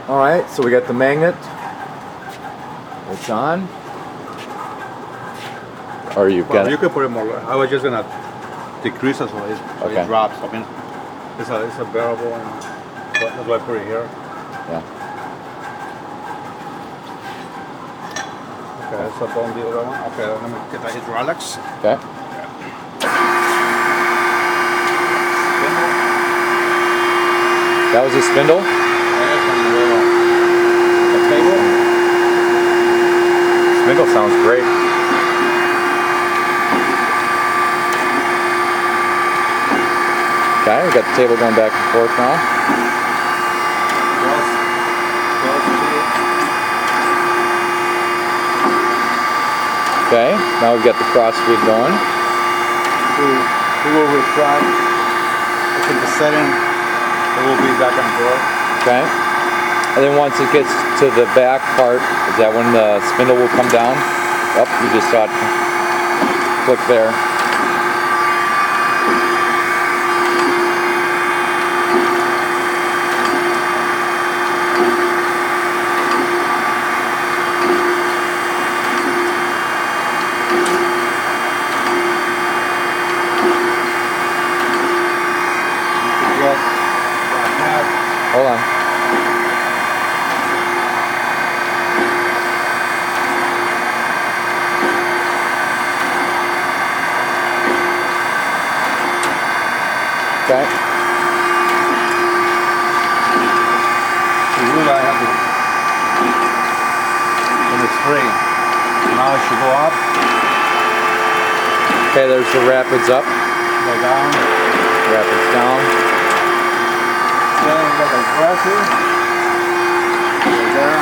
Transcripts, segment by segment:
Alright, so we got the magnet. It's on. Or you've got You could put it more. I was just gonna decrease it so it drops. I mean, it's a bearable, and that's why I put it here. Yeah. Okay, that's up on the other one. Okay, let me get the hydraulics. Okay. That was a spindle? A table. Spindle sounds great. Okay, we got the table going back and forth now. Okay, now we've got the cross feed going. We will retract. I think the setting, it will be back and forth. Okay. And then once it gets to the back part, is that when the spindle will come down? Oh, you just saw it click there. Hold on. Okay. The rule I have to, when it's free, now it should go up. Okay, there's the rapids up. Go down. Rapids down. Then we got the dresser. Right there.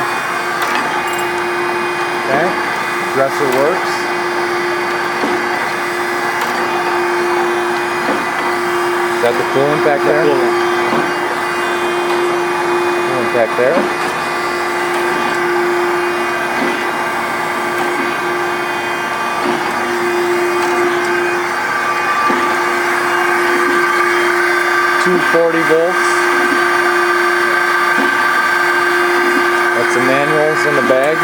Okay. Dresser works. Is that the coolant back there? Coolant back there. .240 volts. That's the manuals in the bag.